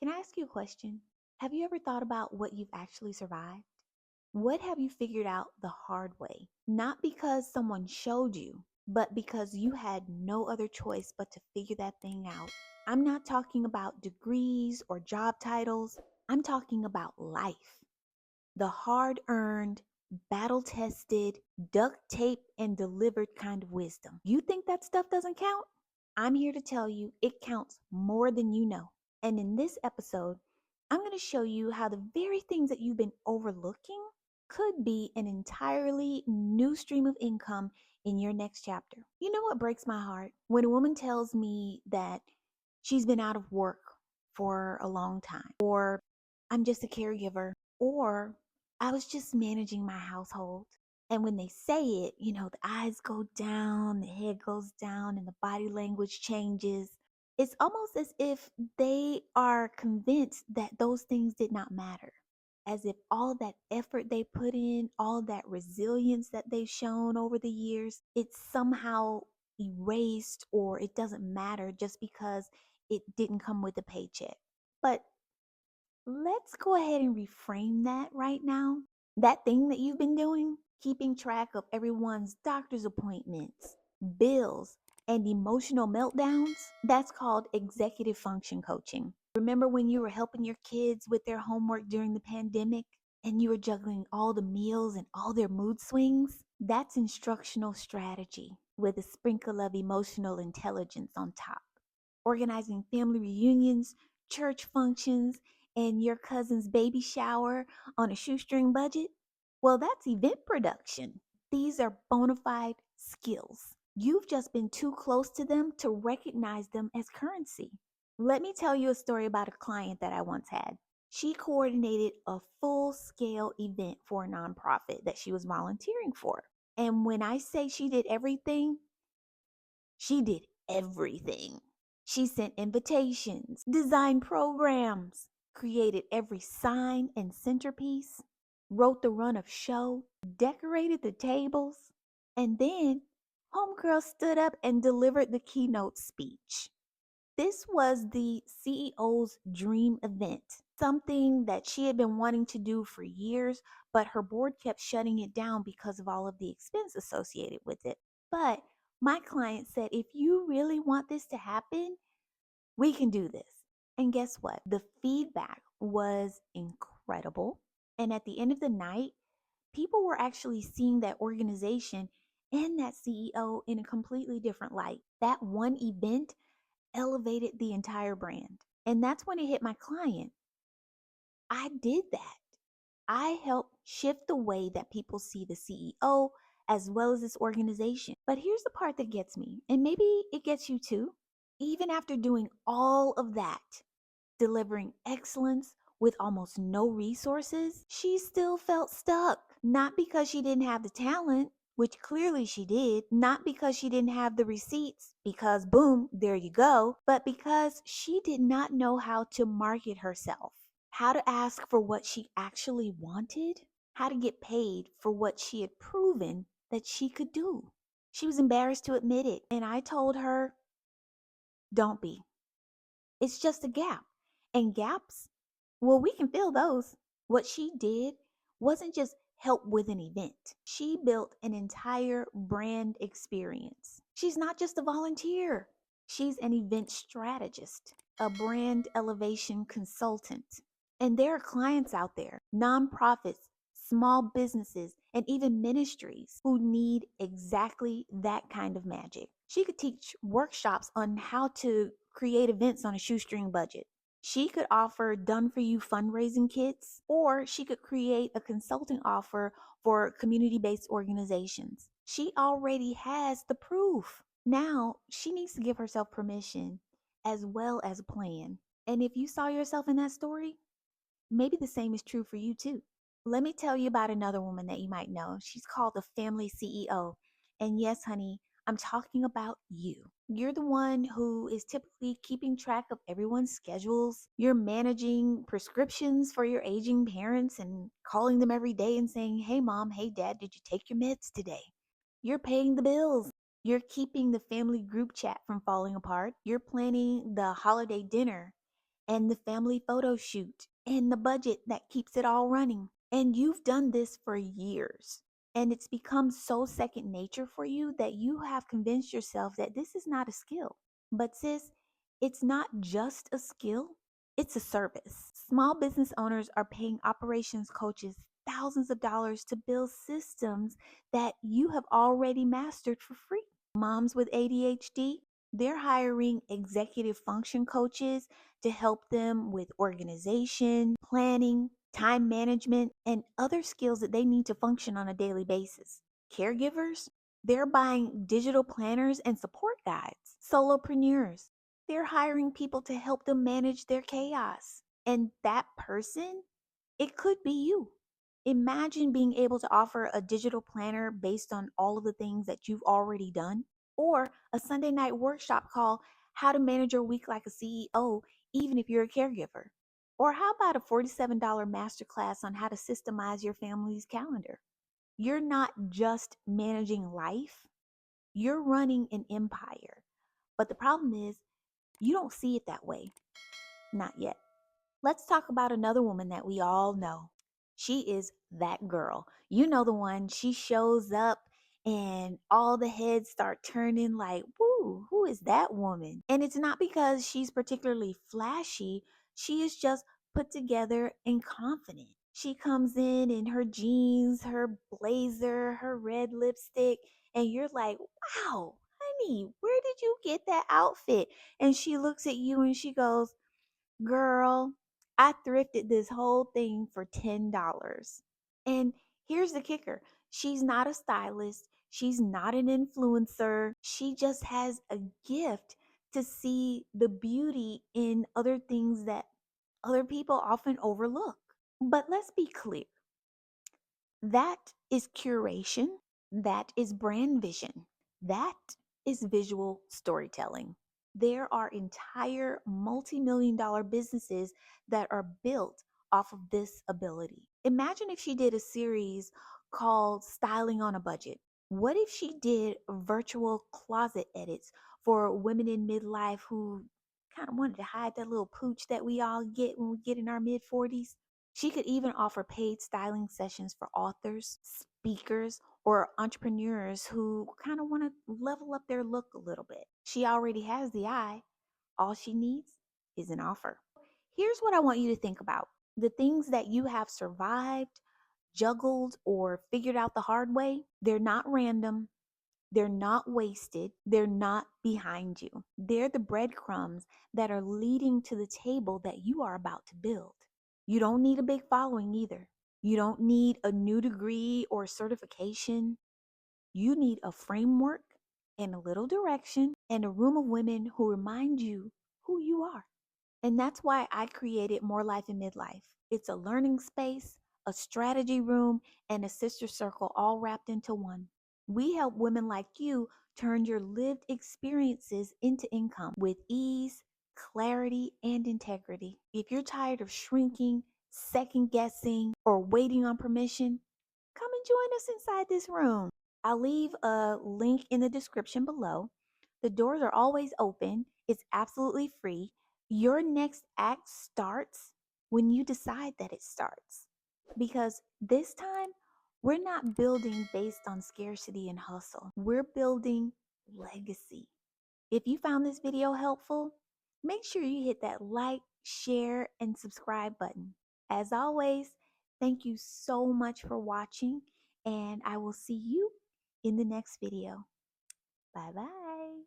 Can I ask you a question? Have you ever thought about what you've actually survived? What have you figured out the hard way? Not because someone showed you, but because you had no other choice but to figure that thing out. I'm not talking about degrees or job titles. I'm talking about life. The hard earned, battle tested, duct taped, and delivered kind of wisdom. You think that stuff doesn't count? I'm here to tell you it counts more than you know. And in this episode, I'm going to show you how the very things that you've been overlooking could be an entirely new stream of income in your next chapter. You know what breaks my heart? When a woman tells me that she's been out of work for a long time, or I'm just a caregiver, or I was just managing my household. And when they say it, the eyes go down, the head goes down, and the body language changes. It's almost as if they are convinced that those things did not matter. As if all that effort they put in, all that resilience that they've shown over the years, it's somehow erased or it doesn't matter just because it didn't come with a paycheck. But let's go ahead and reframe that right now. That thing that you've been doing, keeping track of everyone's doctor's appointments, bills, and emotional meltdowns, that's called executive function coaching. Remember when you were helping your kids with their homework during the pandemic and you were juggling all the meals and all their mood swings? That's instructional strategy with a sprinkle of emotional intelligence on top. Organizing family reunions, church functions, and your cousin's baby shower on a shoestring budget? Well, that's event production. These are bona fide skills. You've just been too close to them to recognize them as currency. Let me tell you a story about a client that I once had. She coordinated a full scale event for a nonprofit that she was volunteering for. And when I say she did everything, she did everything. She sent invitations, designed programs, created every sign and centerpiece, wrote the run of show, decorated the tables, and then Homegirl stood up and delivered the keynote speech. This was the CEO's dream event, something that she had been wanting to do for years, but her board kept shutting it down because of all of the expense associated with it. But my client said, if you really want this to happen, we can do this. And guess what? The feedback was incredible. And at the end of the night, people were actually seeing that organization and that CEO in a completely different light. That one event elevated the entire brand. And that's when it hit my client. I did that. I helped shift the way that people see the CEO as well as this organization. But here's the part that gets me, and maybe it gets you too. Even after doing all of that, delivering excellence with almost no resources, she still felt stuck. Not because she didn't have the talent, which clearly she did, not because she didn't have the receipts, because boom, there you go, but because she did not know how to market herself, how to ask for what she actually wanted, how to get paid for what she had proven that she could do. She was embarrassed to admit it, and I told her, don't be. It's just a gap. And gaps, well, we can fill those. What she did wasn't just help with an event, she built an entire brand experience. She's not just a volunteer, she's an event strategist, a brand elevation consultant. And there are clients out there, nonprofits, small businesses, and even ministries who need exactly that kind of magic. She could teach workshops on how to create events on a shoestring budget. She could offer done for you fundraising kits, or she could create a consulting offer for community based organizations. She already has the proof. Now she needs to give herself permission as well as a plan. And if you saw yourself in that story, maybe the same is true for you too. Let me tell you about another woman that you might know. She's called the family CEO. And yes, honey, I'm talking about you. You're the one who is typically keeping track of everyone's schedules. You're managing prescriptions for your aging parents and calling them every day and saying, hey, mom, hey, dad, did you take your meds today? You're paying the bills. You're keeping the family group chat from falling apart. You're planning the holiday dinner and the family photo shoot and the budget that keeps it all running. And you've done this for years. And it's become so second nature for you that you have convinced yourself that this is not a skill. But sis, it's not just a skill, it's a service. Small business owners are paying operations coaches thousands of dollars to build systems that you have already mastered for free. Moms with ADHD, they're hiring executive function coaches to help them with organization, planning, time management, and other skills that they need to function on a daily basis. Caregivers, they're buying digital planners and support guides. Solopreneurs, they're hiring people to help them manage their chaos. And that person, it could be you. Imagine being able to offer a digital planner based on all of the things that you've already done, or a Sunday night workshop called How to Manage Your Week Like a CEO, even if you're a caregiver. Or how about a $47 masterclass on how to systemize your family's calendar? You're not just managing life, you're running an empire. But the problem is, you don't see it that way. Not yet. Let's talk about another woman that we all know. She is that girl. You know the one. She shows up and all the heads start turning like, woo, who is that woman? And it's not because she's particularly flashy. She is just put together and confident. She comes in her jeans, her blazer, her red lipstick, and you're like, wow, honey, where did you get that outfit? And she looks at you and she goes, girl, I thrifted this whole thing for $10. And here's the kicker, she's not a stylist, she's not an influencer. She just has a gift to see the beauty in other things that other people often overlook. But let's be clear, that is curation, that is brand vision, that is visual storytelling. There are entire multi-million dollar businesses that are built off of this ability. Imagine if she did a series called Styling on a Budget. What if she did virtual closet edits for women in midlife who kind of wanted to hide that little pooch that we all get when we get in our mid 40s? She could even offer paid styling sessions for authors, speakers, or entrepreneurs who kind of want to level up their look a little bit. She already has the eye. All she needs is an offer. Here's what I want you to think about: the things that you have survived, juggled, or figured out the hard way, they're not random. They're not wasted. They're not behind you. They're the breadcrumbs that are leading to the table that you are about to build. You don't need a big following either. You don't need a new degree or certification. You need a framework and a little direction and a room of women who remind you who you are. And that's why I created More Life in Midlife. It's a learning space, a strategy room, and a sister circle all wrapped into one. We help women like you turn your lived experiences into income with ease, clarity, and integrity. If you're tired of shrinking, second guessing, or waiting on permission, come and join us inside this room. I'll leave a link in the description below. The doors are always open. It's absolutely free. Your next act starts when you decide that it starts. Because this time, we're not building based on scarcity and hustle. We're building legacy. If you found this video helpful, make sure you hit that like, share, and subscribe button. As always, thank you so much for watching, and I will see you in the next video. Bye bye.